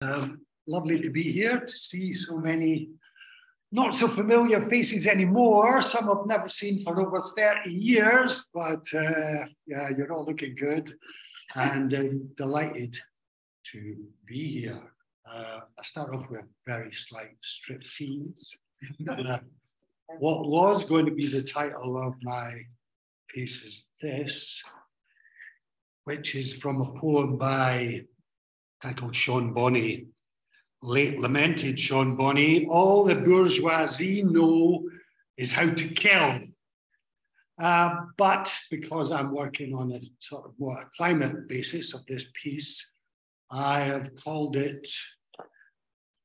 Lovely to be here, to see so many not so familiar faces anymore. Some I've never seen for over 30 years, but yeah, you're all looking good and delighted to be here. I start off with a very slight striptease. What was going to be the title of my piece is this, which is from a poem by titled Sean Bonney, late lamented Sean Bonney. All the bourgeoisie know is how to kill. But because I'm working on a sort of more climate basis of this piece, I have called it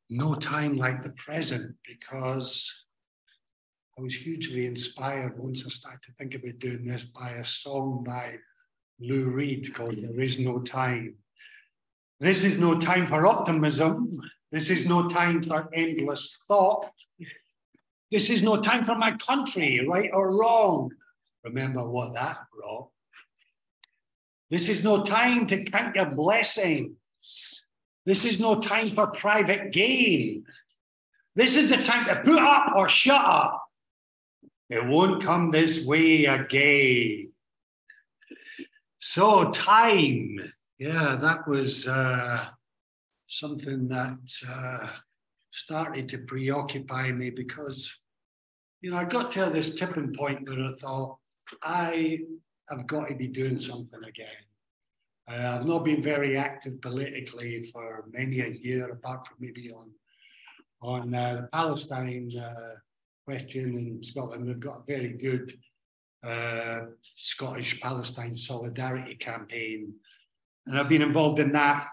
No Time Like the Present, because I was hugely inspired once I started to think about doing this by a song by Lou Reed called There Is No Time. This is no time for optimism. This is no time for endless thought. This is no time for my country, right or wrong. Remember what that brought. This is no time to count your blessings. This is no time for private gain. This is the time to put up or shut up. It won't come this way again. So time, yeah, that was something that started to preoccupy me because, you know, I got to this tipping point where I thought, I have got to be doing something again. I've not been very active politically for many a year, apart from maybe on the Palestine question in Scotland. We've got a very good Scottish Palestine solidarity campaign, and I've been involved in that.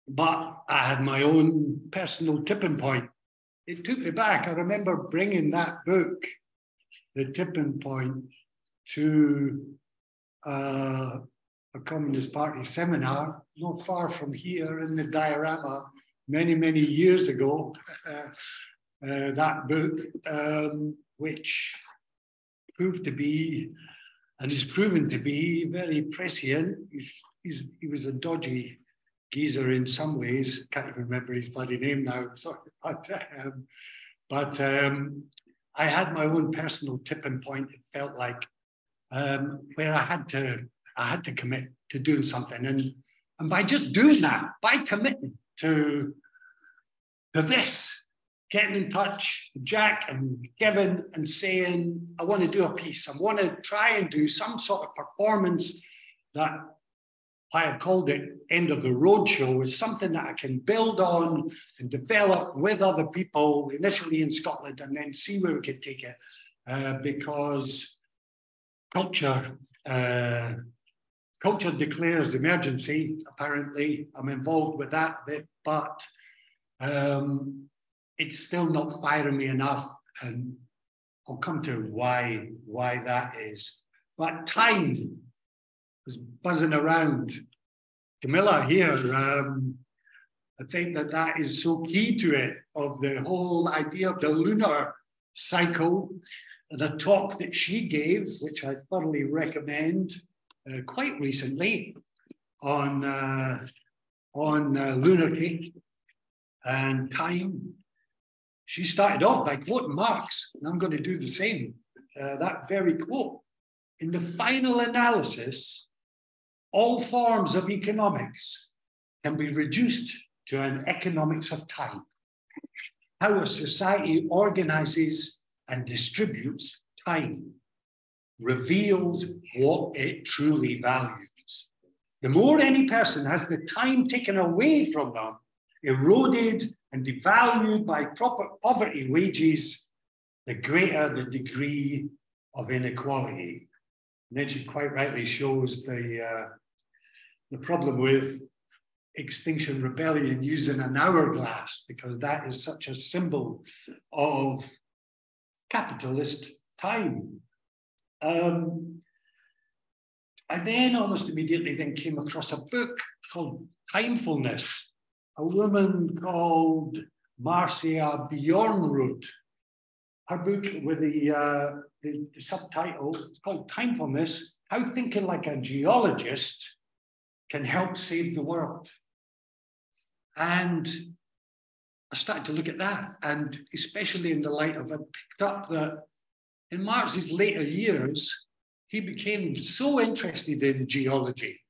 But I had my own personal tipping point. It took me back. I remember bringing that book, The Tipping Point, to a Communist Party seminar not far from here in the diorama many, many years ago. That book, which proved to be, and is proven to be, very prescient. He was a dodgy geezer in some ways. Can't even remember his bloody name now. Sorry, but I had my own personal tipping point. It felt like where I had to commit to doing something, and by just doing that, by committing to this, getting in touch with Jack and Kevin and saying, I want to do a piece. I want to try and do some sort of performance that I have called it End of the Roadshow, is something that I can build on and develop with other people, initially in Scotland, and then see where we can take it. Because culture declares emergency, apparently. I'm involved with that a bit, but it's still not firing me enough, and I'll come to why that is. But time was buzzing around. Camilla here, I think that is so key to it, of the whole idea of the lunar cycle, and a talk that she gave, which I thoroughly recommend, quite recently on lunarchy and time. She started off by quoting Marx, and I'm going to do the same. That very quote. In the final analysis, all forms of economics can be reduced to an economics of time. How a society organizes and distributes time reveals what it truly values. The more any person has the time taken away from them, eroded and devalued by poverty wages, the greater the degree of inequality. And then she quite rightly shows the problem with Extinction Rebellion using an hourglass, because that is such a symbol of capitalist time. I then almost immediately then came across a book called Timefulness, a woman called Marcia Bjornrud. Her book with the subtitle, it's called Timefulness, How Thinking Like a Geologist Can Help Save the World. And I started to look at that, and especially in the light of, I picked up that in Marx's later years, he became so interested in geology.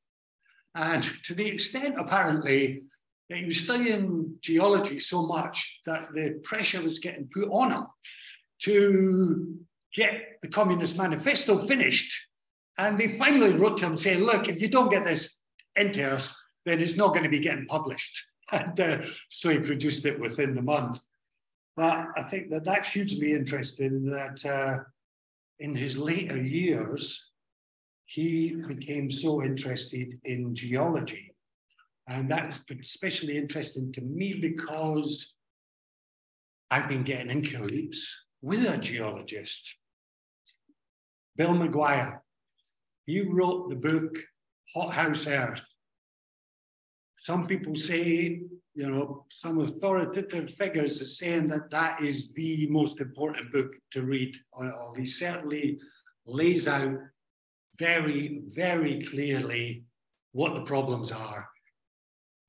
And to the extent, apparently, that he was studying geology so much that the pressure was getting put on him to get the Communist Manifesto finished. And they finally wrote to him saying, look, if you don't get this into us, then it's not going to be getting published. And so he produced it within the month. But I think that that's hugely interesting that in his later years, he became so interested in geology. And that's especially interesting to me because I've been getting inquiries with a geologist, Bill Maguire. He wrote the book, Hothouse Earth. Some people say, you know, some authoritative figures are saying that that is the most important book to read on it all. He certainly lays out very, very clearly what the problems are.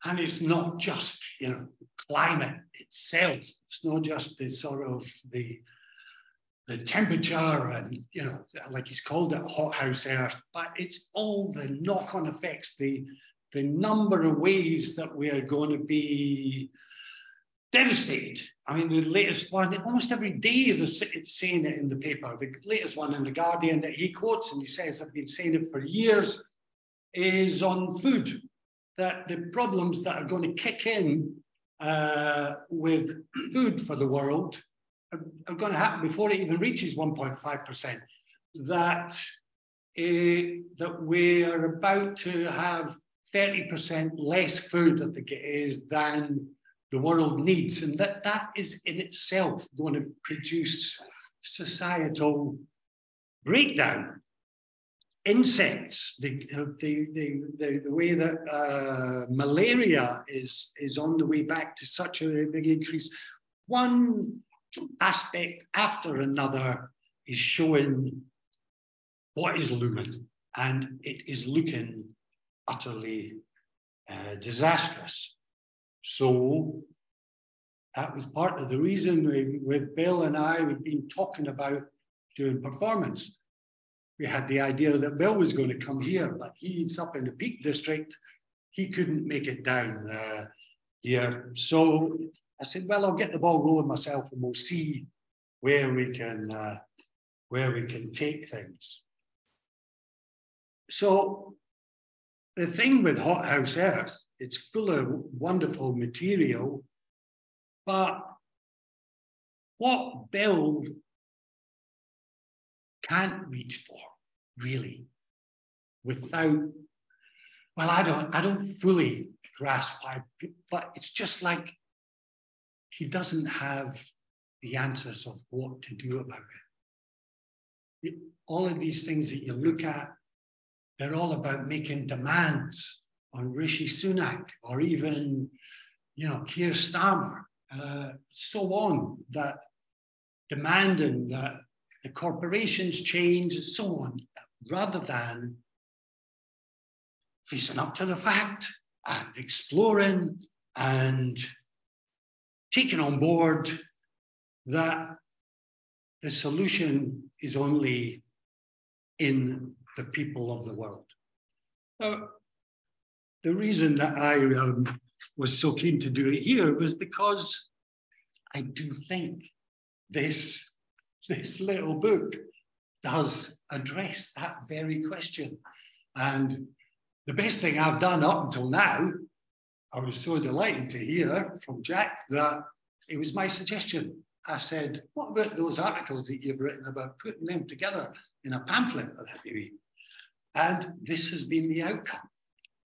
And it's not just, you know, climate itself. It's not just the sort of the temperature and, you know, like he's called it, hothouse Earth, but it's all the knock-on effects, the number of ways that we are going to be devastated. I mean, the latest one, almost every day it's saying it in the paper. The latest one in The Guardian that he quotes, and he says, I've been saying it for years, is on food, that the problems that are going to kick in with food for the world are going to happen before it even reaches 1.5%. That we are about to have 30% less food than the world needs, and that is in itself going to produce societal breakdown. Insects, the way that malaria is on the way back to such a big increase. One aspect after another is showing what is looming, and it is looking utterly disastrous. So that was part of the reason with Bill and I, we've been talking about doing performance. We had the idea that Bill was going to come here, but he's up in the Peak District. He couldn't make it down here. So I said, well, I'll get the ball rolling myself and we'll see where we can take things. So the thing with Hothouse Earth, it's full of wonderful material, but what Bill can't reach for, really, without, well, I don't fully grasp why, but it's just like he doesn't have the answers of what to do about it. All of these things that you look at, they're all about making demands on Rishi Sunak or even, you know, Keir Starmer, so on, that demanding that the corporations change and so on, rather than facing up to the fact and exploring and taking on board that the solution is only in the people of the world. The reason that I was so keen to do it here was because I do think this little book does address that very question. And the best thing I've done up until now, I was so delighted to hear from Jack that it was my suggestion. I said, what about those articles that you've written about putting them together in a pamphlet that we read? And this has been the outcome,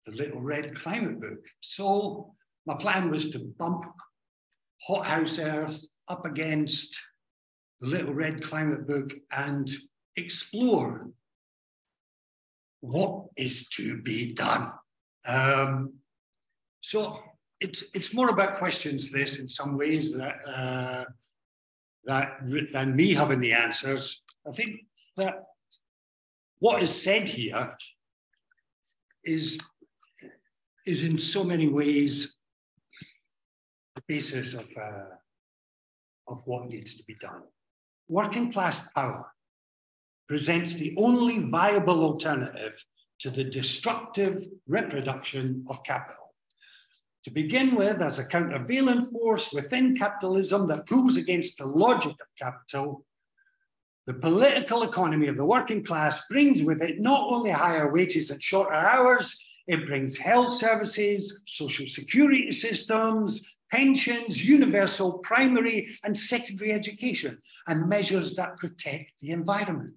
the Little Red Climate Book. So my plan was to bump Hothouse Earth up against the Little Red Climate Book and explore what is to be done. So it's more about questions, this, in some ways, that than me having the answers. I think that what is said here is in so many ways basis of what needs to be done. Working class power presents the only viable alternative to the destructive reproduction of capital. To begin with, as a countervailing force within capitalism that pulls against the logic of capital, the political economy of the working class brings with it not only higher wages and shorter hours, it brings health services, social security systems, pensions, universal primary and secondary education, and measures that protect the environment.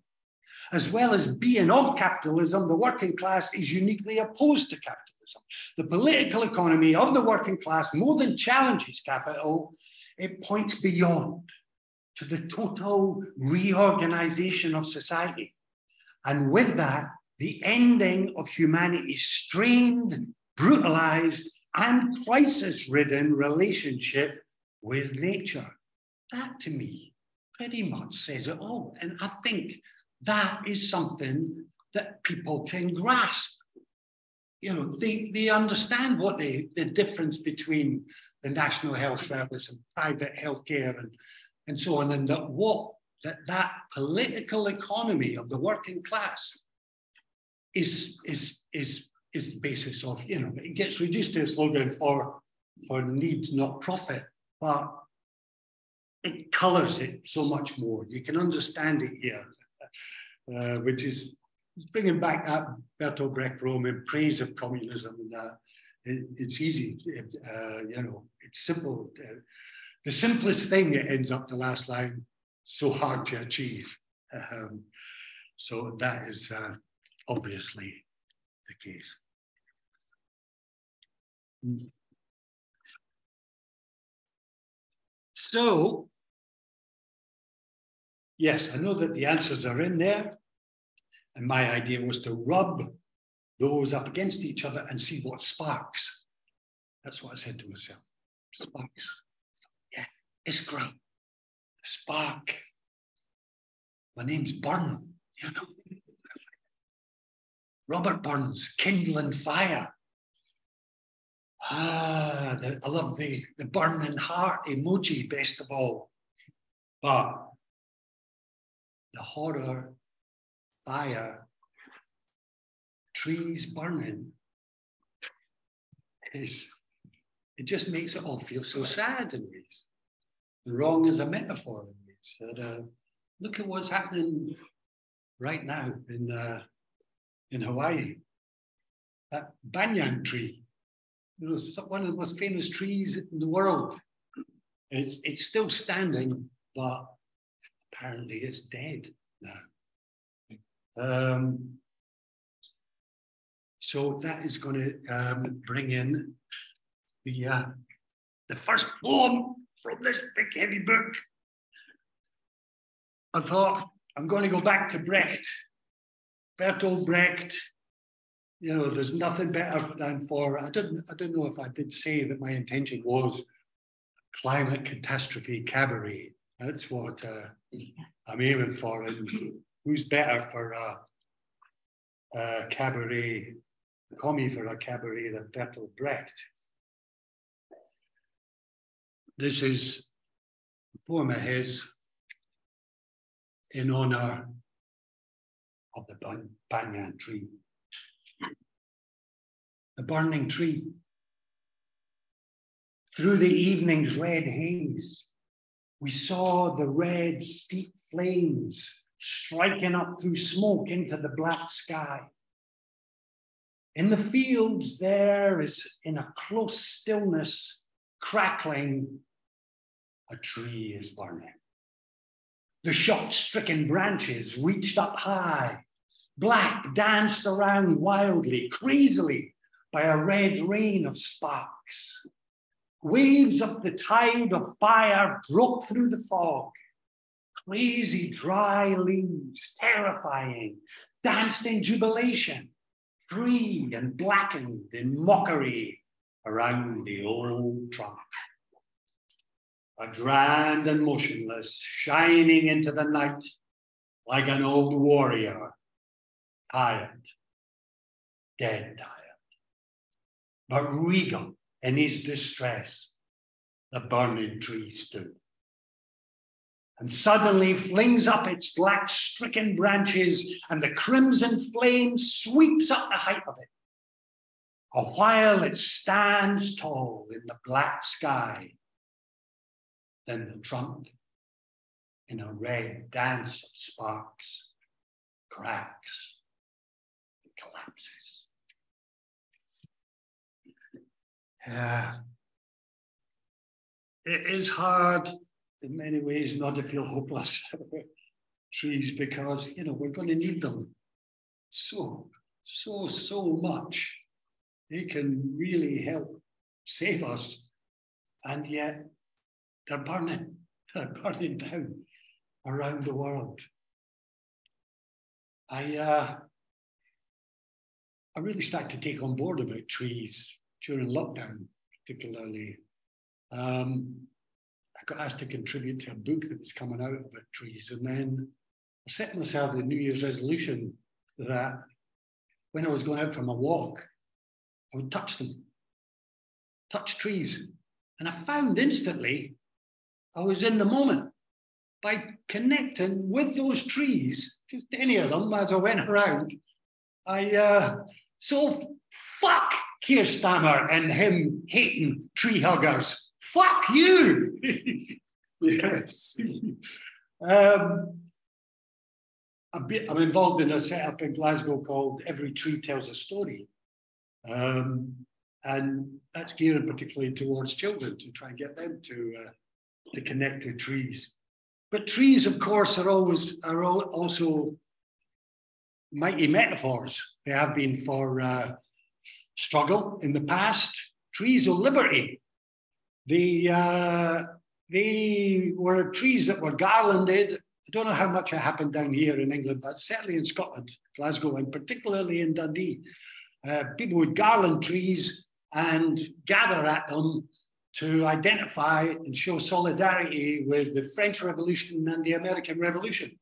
As well as being of capitalism, the working class is uniquely opposed to capitalism. The political economy of the working class more than challenges capital, it points beyond to the total reorganization of society. And with that, the ending of humanity's strained, brutalized, and crisis-ridden relationship with nature. That, to me, pretty much says it all. And I think that is something that people can grasp. You know, they understand what the difference between the National Health Service and private healthcare and so on, and that political economy of the working class is the basis of, you know, it gets reduced to a slogan for need, not profit, but it colours it so much more. You can understand it here, which is bringing back that Bertolt Brecht Rome in praise of communism. It's easy, you know, it's simple. The simplest thing, it ends up the last line, so hard to achieve. So that is obviously the case. So, yes, I know that the answers are in there. And my idea was to rub those up against each other and see what sparks. That's what I said to myself. Sparks. Yeah, it's great. The spark. My name's Burn, you know. Robert Burns, kindling fire. I love the burning heart emoji best of all. But the horror, fire, trees burning, it just makes it all feel so sad in ways. The wrong is a metaphor in ways. That, look at what's happening right now in Hawaii. That banyan tree, you know, one of the most famous trees in the world. It's still standing, but apparently it's dead now. So that is going to bring in the first poem from this big heavy book. I thought I'm going to go back to Brecht, Bertolt Brecht. You know, there's nothing better than for, I don't know if I did say that my intention was climate catastrophe cabaret. That's what I'm aiming for. And who's better for a cabaret, commie for a cabaret than Bertolt Brecht? This is a poem of his in honor of the banyan tree. The burning tree. Through the evening's red haze, we saw the red steep flames striking up through smoke into the black sky. In the fields, there is, in a close stillness, crackling, a tree is burning. The shock-stricken branches reached up high. Black danced around wildly, crazily, by a red rain of sparks. Waves of the tide of fire broke through the fog. Crazy dry leaves, terrifying, danced in jubilation, free and blackened in mockery around the old trunk. A grand and motionless, shining into the night like an old warrior, tired, dead tired, but regal in his distress, the burning tree stood, and suddenly flings up its black-stricken branches, and the crimson flame sweeps up the height of it. A while it stands tall in the black sky. Then the trunk, in a red dance of sparks, cracks and collapses. It is hard in many ways not to feel hopeless about trees, because, you know, we're going to need them so much. They can really help save us, and yet they're burning down around the world. I really started to take on board about trees during lockdown, particularly. I got asked to contribute to a book that was coming out about trees, and then I set myself the New Year's resolution that when I was going out for my walk, I would touch them, touch trees. And I found instantly I was in the moment by connecting with those trees, just any of them as I went around. So fuck Keir Starmer and him hating tree huggers. Fuck you. Yes. I'm involved in a setup in Glasgow called Every Tree Tells a Story. And that's geared particularly towards children, to try and get them to connect with trees. But trees, of course, are also mighty metaphors. They have been for struggle in the past. Trees of liberty. They were trees that were garlanded. I don't know how much it happened down here in England, but certainly in Scotland, Glasgow, and particularly in Dundee. People would garland trees and gather at them to identify and show solidarity with the French Revolution and the American Revolution.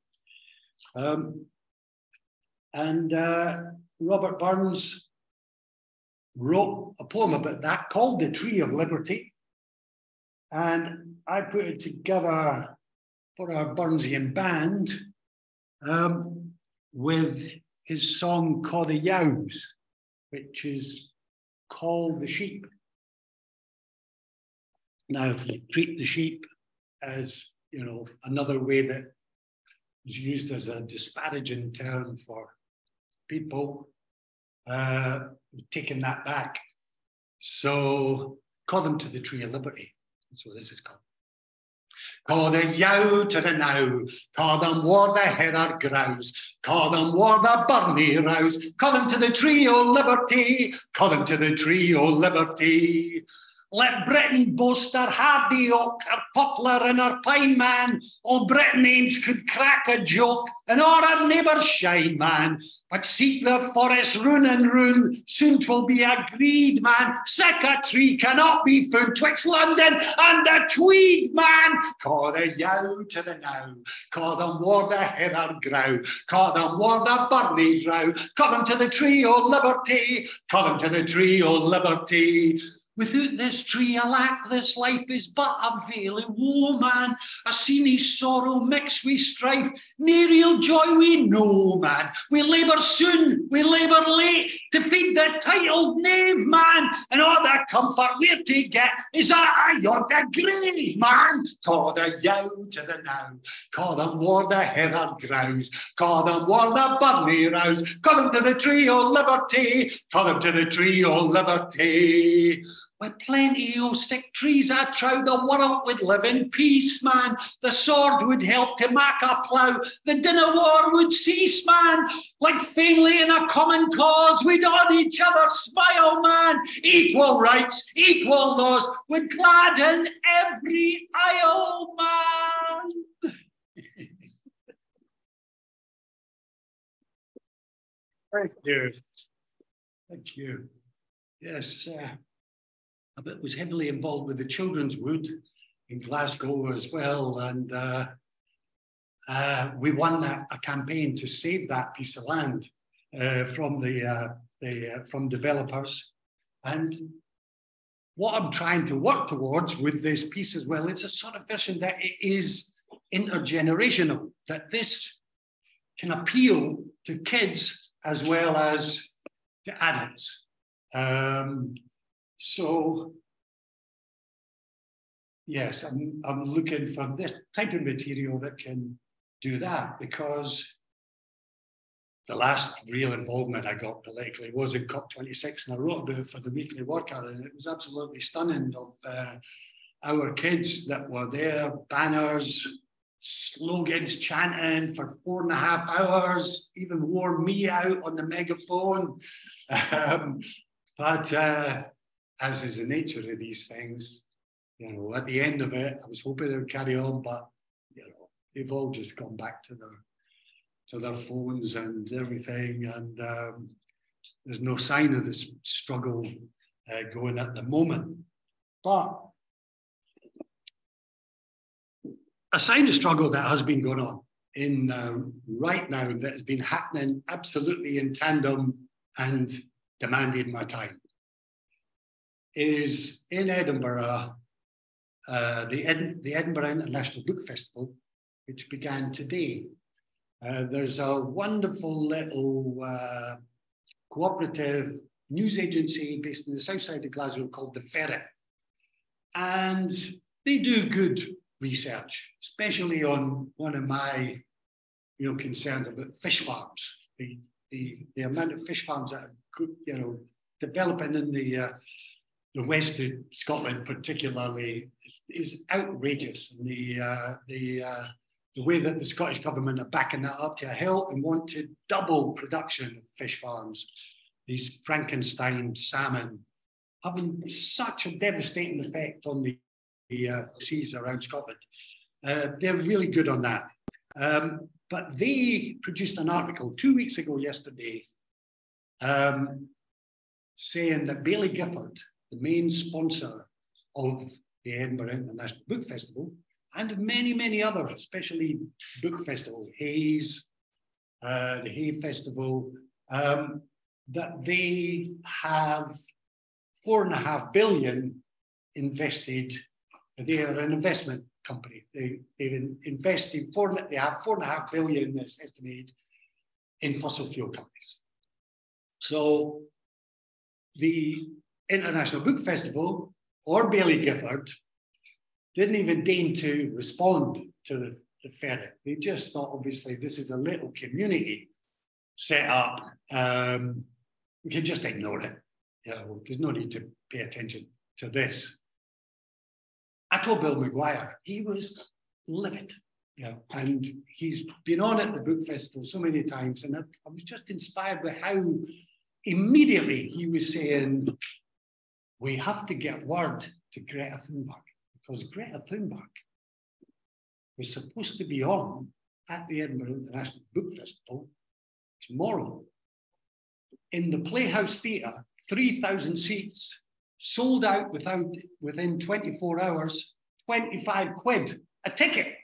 Robert Burns wrote a poem about that called The Tree of Liberty. And I put it together for our Burnsian band with his song Caw the Yows, which is Call the Sheep. Now, if you treat the sheep as, you know, another way that is used as a disparaging term for people, taking that back. So call them to the Tree of Liberty. That's what this is called. Caw the yow to the now, caw them war the heather grouse, caw them war the burnie rouse, caw them to the Tree o' Liberty, caw them to the Tree o' Liberty. Let Britain boast her hardy oak, her poplar and her pine, man. All Britain ains could crack a joke, and all her neighbours shine, man. But seek the forest rune and rune, soon 'twill be agreed, man. Sic a tree cannot be found twixt London and the Tweed, man. Caw the yow to the now, caw them war the heather grow, caw them war the burnies row, caw them to the Tree o' Liberty, caw them to the Tree o' Liberty. Without this tree, alack, this life is but a veil of woe, man. A seeny sorrow mixed with strife, nae real joy we know, man. We labour soon, we labour late, to feed the titled knave, man. And all the comfort we're to get is a yonder grave, man. Caw the yow to the now, caw them war the heather grouse, caw them war the burnie rouse, caw them to the Tree o' Liberty, caw them to the Tree o' Liberty. With plenty o' sick trees, I trow the world would live in peace, man. The sword would help to mak a plough, the din o' war would cease, man. Like family in a common cause, we'd on each other smile, man. Equal rights, equal laws would gladden every isle, man. Thank you. Thank you. Yes, I was heavily involved with the Children's Wood in Glasgow as well, and we won a campaign to save that piece of land from developers. And what I'm trying to work towards with this piece as well, it's a sort of vision that it is intergenerational, that this can appeal to kids as well as to adults. So yes, I'm looking for this type of material that can do that, because the last real involvement I got politically was in COP26, and I wrote about it for the Weekly Worker, and it was absolutely stunning of our kids that were there, banners, slogans chanting for 4.5 hours, even wore me out on the megaphone. But as is the nature of these things, you know, at the end of it, I was hoping it would carry on, but you know, they've all just gone back to their phones and everything, and there's no sign of this struggle going at the moment. But a sign of struggle that has been going on in right now, that has been happening absolutely in tandem and demanding my time, is in Edinburgh, the Edinburgh International Book Festival, which began today. There's a wonderful little cooperative news agency based in the south side of Glasgow called The Ferret. And they do good research, especially on one of my concerns about fish farms. The amount of fish farms that are developing in the west of Scotland particularly is outrageous. And the way that the Scottish government are backing that up to a hill and want to double production of fish farms, these Frankenstein salmon, having such a devastating effect on the seas around Scotland. They're really good on that. But they produced an article 2 weeks ago yesterday saying that Baillie Gifford, the main sponsor of the Edinburgh International Book Festival, and many, many other, especially book festivals, Hayes, the Hay Festival, that they have 4.5 billion invested. They are an investment company. They've invested they have 4.5 billion, that's estimated, in fossil fuel companies. So the International Book Festival or Baillie Gifford didn't even deign to respond to the Ferret. They just thought, obviously, this is a little community set up. We can just ignore it. There's no need to pay attention to this. I told Bill Maguire, he was livid. And he's been on at the book festival so many times, and I was just inspired by how immediately he was saying, we have to get word to Greta Thunberg, because Greta Thunberg was supposed to be on at the Edinburgh International Book Festival tomorrow. In the Playhouse Theatre, 3,000 seats, sold out within 24 hours, 25 quid a ticket.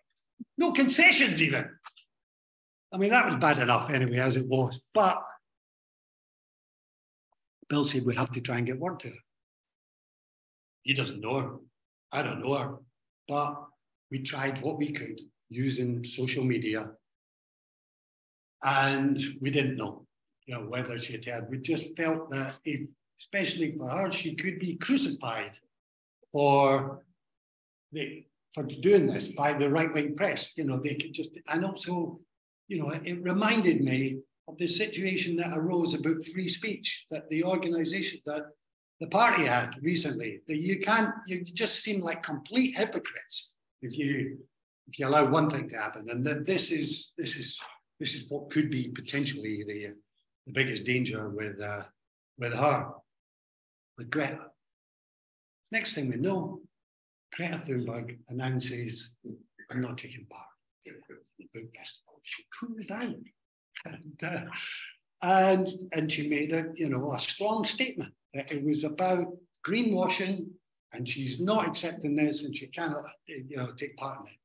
No concessions even. I mean, that was bad enough anyway, as it was. But Bill said we have to try and get word to her. He doesn't know her. I don't know her. But we tried what we could using social media. And we didn't know, whether she had heard. We just felt that especially for her, she could be crucified for doing this by the right-wing press. They could just, and also, it reminded me of the situation that arose about free speech, that the organization, that the party had recently, that you just seem like complete hypocrites if you allow one thing to happen. And that this is what could be potentially the biggest danger with her, with Greta. Next thing we know, Greta Thunberg announces, I'm not taking part in the book festival. She cooled down. And she made a strong statement that it was about greenwashing, and she's not accepting this, and she cannot take part in it.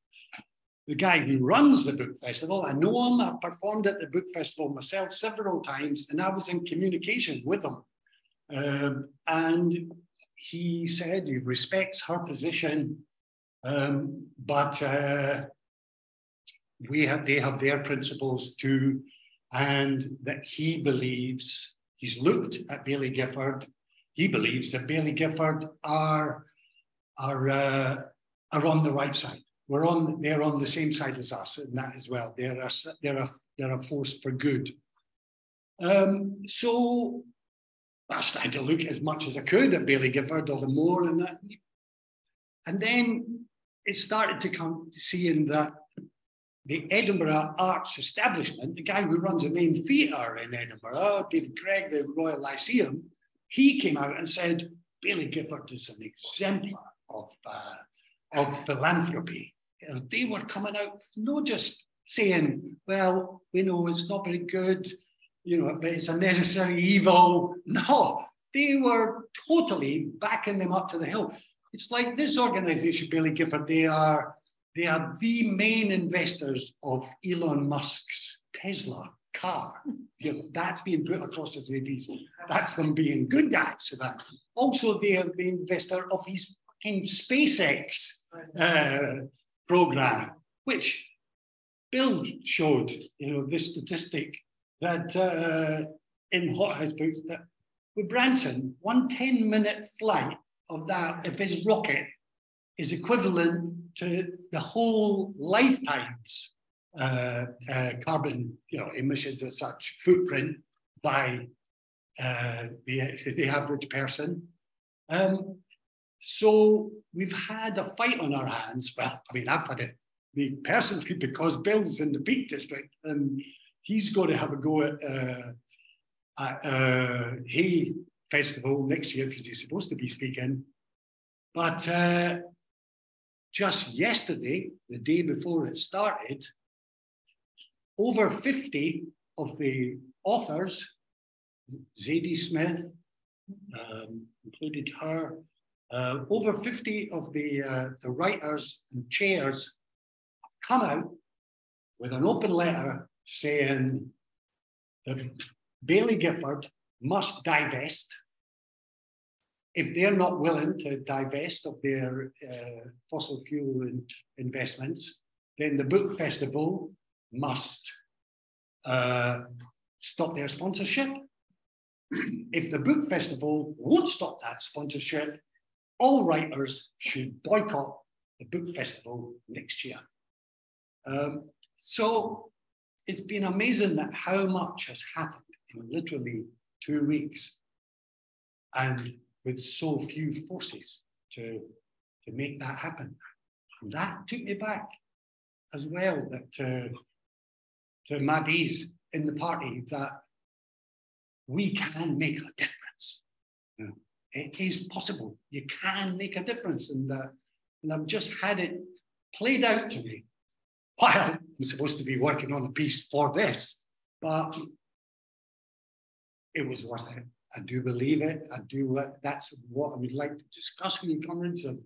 The guy who runs the book festival, I know him, I've performed at the book festival myself several times, and I was in communication with him. And he said he respects her position, but they have their principles too, and that he believes, he's looked at Baillie Gifford, he believes that Baillie Gifford are on the right side. They're on the same side as us in that as well. They're a force for good. So I started to look as much as I could at Baillie Gifford, all the more, and that. And then it started to come to seeing that the Edinburgh Arts Establishment, the guy who runs the main theatre in Edinburgh, David Craig, the Royal Lyceum, he came out and said, Baillie Gifford is an exemplar of philanthropy. You know, they were coming out, not just saying, well, we know it's not very good, you know, but it's a necessary evil. No, they were totally backing them up to the hill. It's like this organisation, Baillie Gifford, they are the main investors of Elon Musk's Tesla car. You know, that's being put across as AVs. That's them being good guys. So that. Also, they are the investor of his fucking SpaceX program, which Bill showed, you know, this statistic that in Hot House Books, that with Branson, 1 10-minute flight of that, if his rocket is equivalent to the whole lifetime's carbon, you know, emissions as such, footprint by the average person. So we've had a fight on our hands. Well, I mean, I've had it me personally because Bill's in the Peak District and he's going to have a go at Hay Festival next year because he's supposed to be speaking. But just yesterday, the day before it started, over 50 of the authors, Zadie Smith, included her, over 50 of the writers and chairs have come out with an open letter saying that Baillie Gifford must divest. If they're not willing to divest of their fossil fuel investments, then the book festival must stop their sponsorship. If the book festival won't stop that sponsorship, all writers should boycott the book festival next year. So it's been amazing that how much has happened in literally 2 weeks, and with so few forces to make that happen. And that took me back as well, that to my days in the party, that we can make a difference. You know, it is possible. You can make a difference, and I've just had it played out to me while I'm supposed to be working on a piece for this, but it was worth it. I do believe it. I do. That's what I would like to discuss with you, comrades, of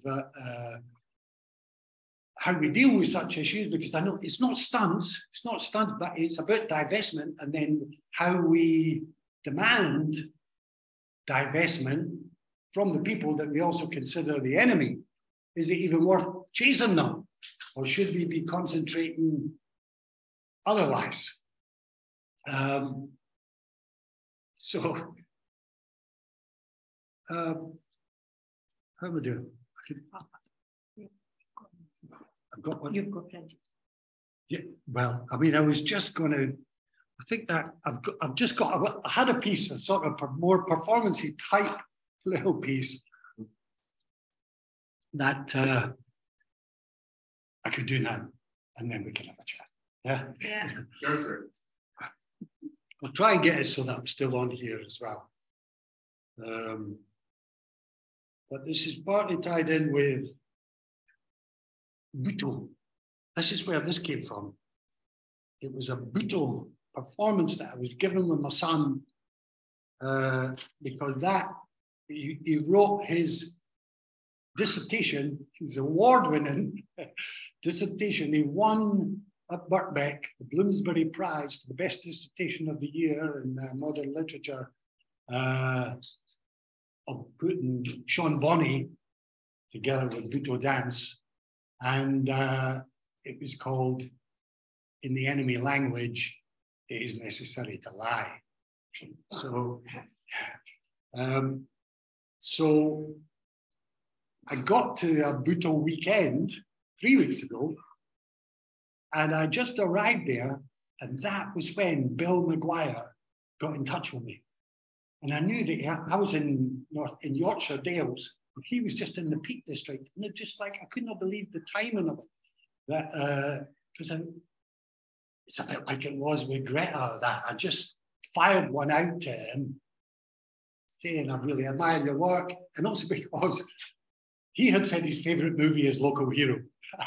how we deal with such issues, because I know it's not stunts. It's not stunts, but it's about divestment, and then how we demand divestment from the people that we also consider the enemy. Is it even worth chasing them, or should we be concentrating otherwise? How am I doing? I've got one. You've got plenty. Yeah, well, I mean, I was just going to, I think that I had a piece, a sort of more performance-y type little piece that I could do now, and then we can have a chat. Yeah? Yeah. Sure. I'll try and get it so that I'm still on here as well. But this is partly tied in with Buto. This is where this came from. It was a Buto performance that I was given with my son, because he wrote his dissertation, his award-winning dissertation. He won at Birkbeck the Bloomsbury Prize for the best dissertation of the year in modern literature. of putting Sean Bonney together with Buto Dance, and it was called, in the enemy language, It Is Necessary to Lie. So I got to a Buto weekend 3 weeks ago, and I just arrived there, and that was when Bill McGuire got in touch with me. And I knew that I was in Yorkshire Dales, and he was just in the Peak District. And it just like, I could not believe the timing of it. That, because it's a bit like it was with Greta, that I just fired one out to him, saying, I really admire your work. And also because he had said his favourite movie is Local Hero.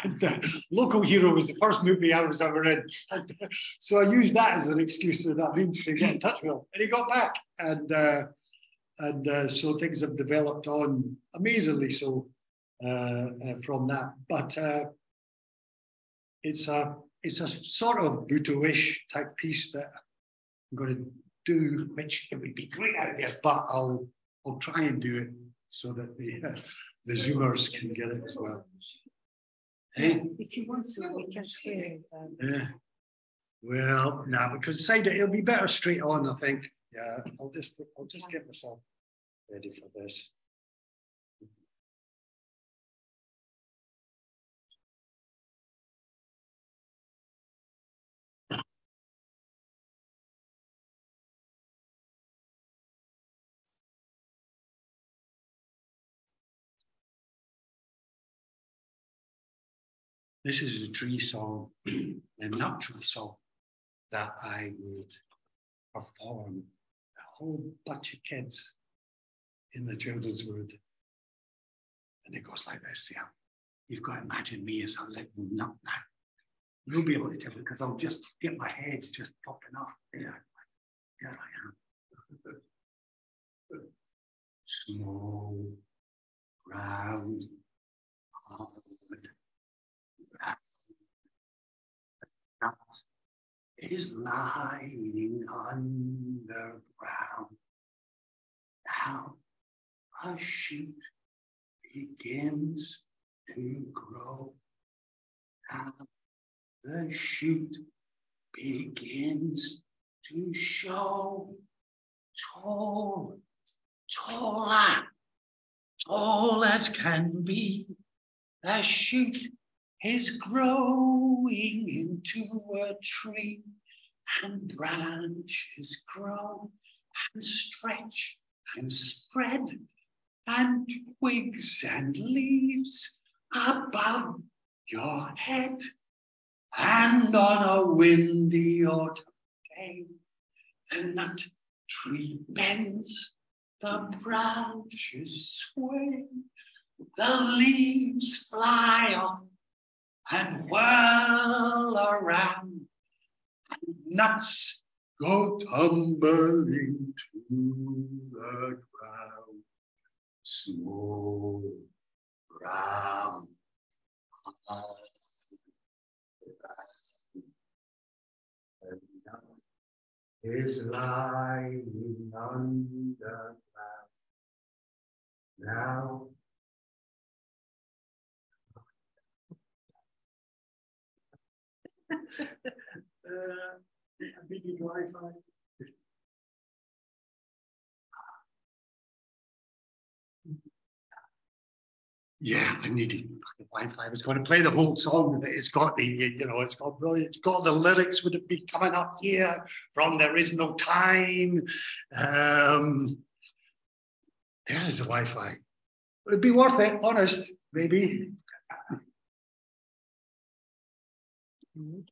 And Local Hero was the first movie I was ever in. And, so I used that as an excuse that means to get in touch with him. And he got back. And so things have developed on amazingly so from that. But it's a sort of Buto-ish type piece that I'm going to do, which it would be great out there, but I'll try and do it so that the Zoomers can get it as well. Hey? If you want to, we can share it. Yeah. Well, no, because it'll be better straight on, I think. Yeah, I'll just get myself ready for this. This is a tree song, a nut tree song that I would perform a whole bunch of kids in the children's wood. And it goes like this, yeah. You've got to imagine me as a little nut now. You'll be able to tell because I'll just get my head just popping up there. There I am. Small, round, hard, nut is lying underground. Now a shoot begins to grow. Now the shoot begins to show. Tall, taller, tall as can be. The shoot is growing into a tree, and branches grow and stretch and spread, and twigs and leaves above your head. And on a windy autumn day, the nut tree bends, the branches sway, the leaves fly off and whirl around, and nuts go tumbling to the ground. Small, brown, the nut is lying underground. Now I think you Wi-Fi. Yeah, I needed Wi-Fi. I was going to play the whole song. It's got the, it's got brilliant. It's got the lyrics would have been coming up here from There Is No Time. There is the Wi-Fi. It'd be worth it, honest, maybe. Yeah.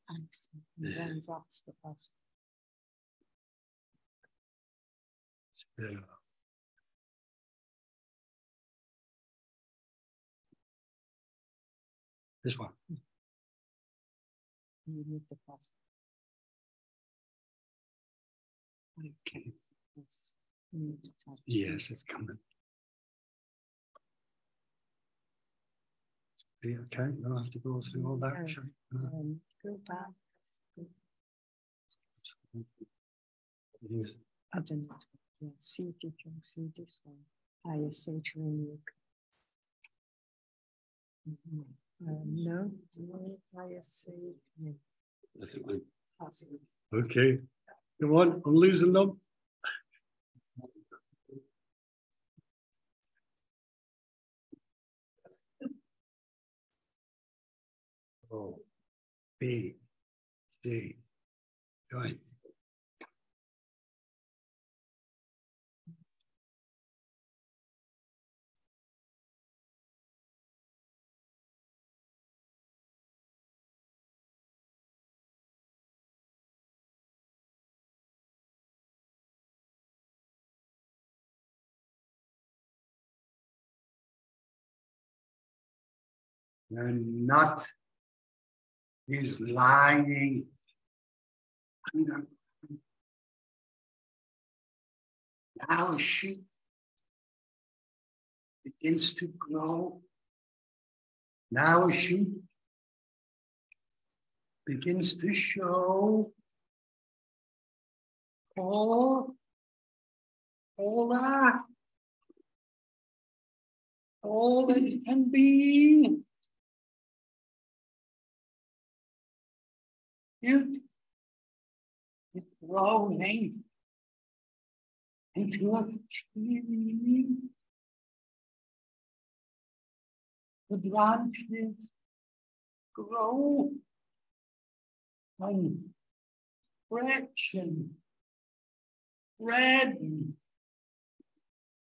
This one. You need the password. Okay. Yes. You need to type. Yes, it's coming. Okay, I'll have to go through all that. Go back. Yes. I don't know. Yeah, see if you can see this one. higher century. No, higher century. Possible. Okay. Come on, I'm losing them. Oh, B, C, join. And not is lying under. Now she begins to grow. Now she begins to show all that it can be. It's growing into a tree. The branches grow and stretch and red and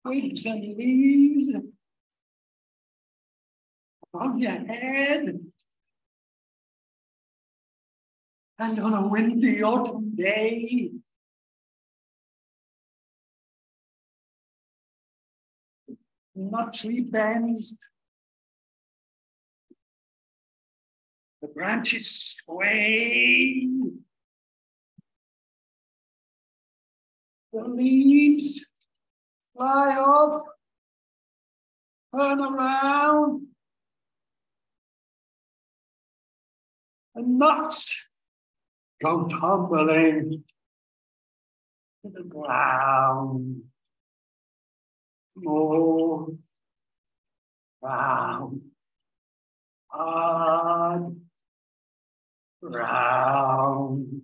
twigs and leaves above your head. And on a windy autumn day, the tree bends, the branches sway, the leaves fly off, turn around, and nuts go tumbling to the ground. More round, hard, round.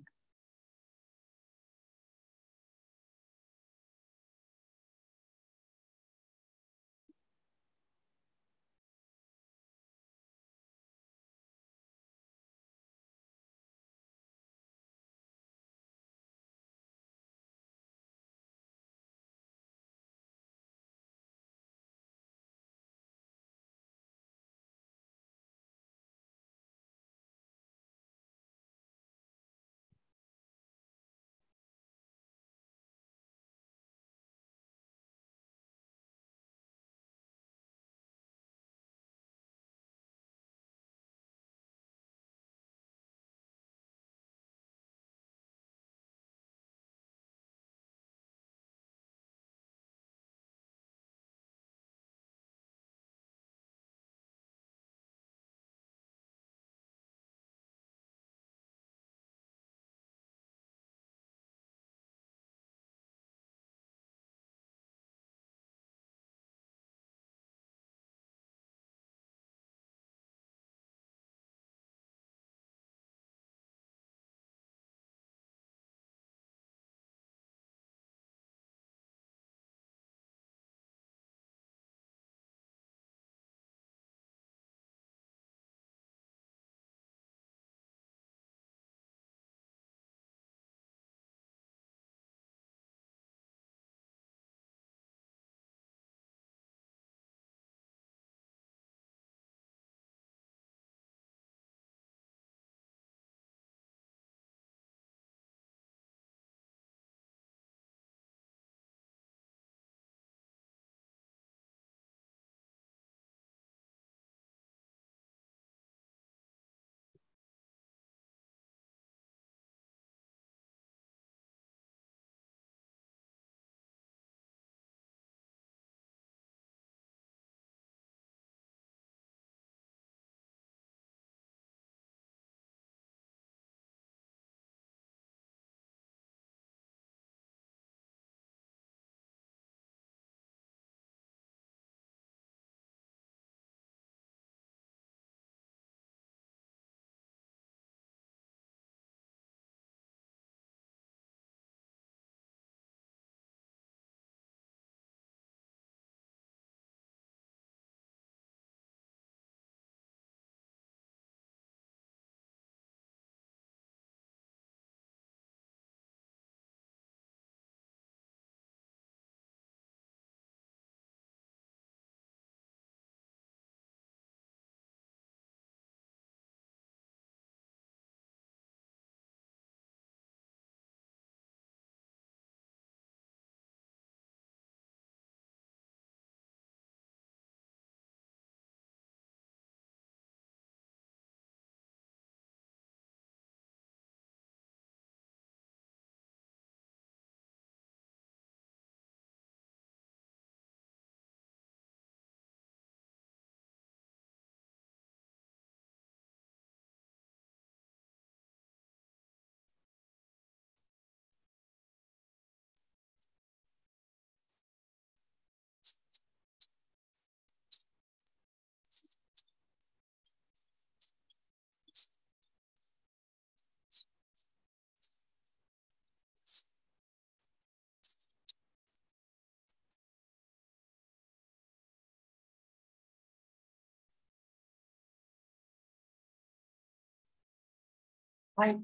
Hi.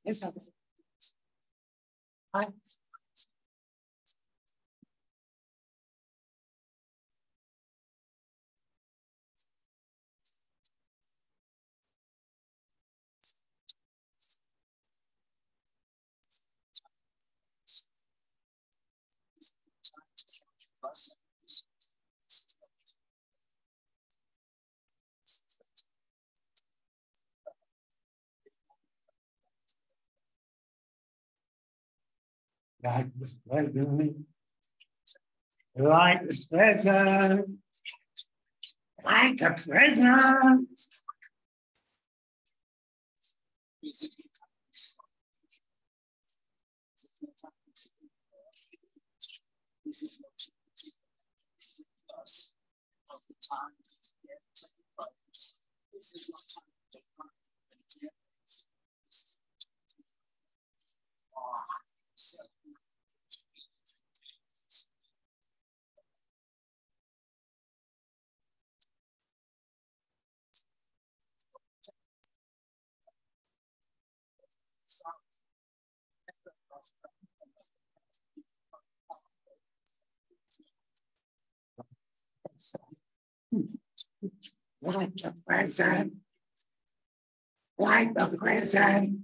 Yes, sir. Hi. Like the present, like the present, like the present. Like the present, like the present.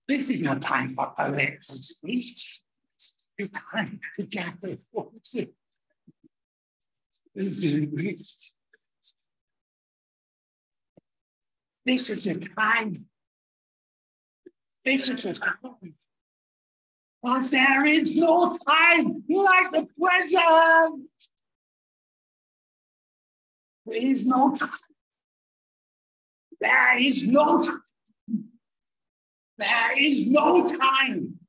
This is no time for political speech. It's time to gather forces. This is the time. This is the time. Because there is no time like the present. There is no time. There is no time. There is no time.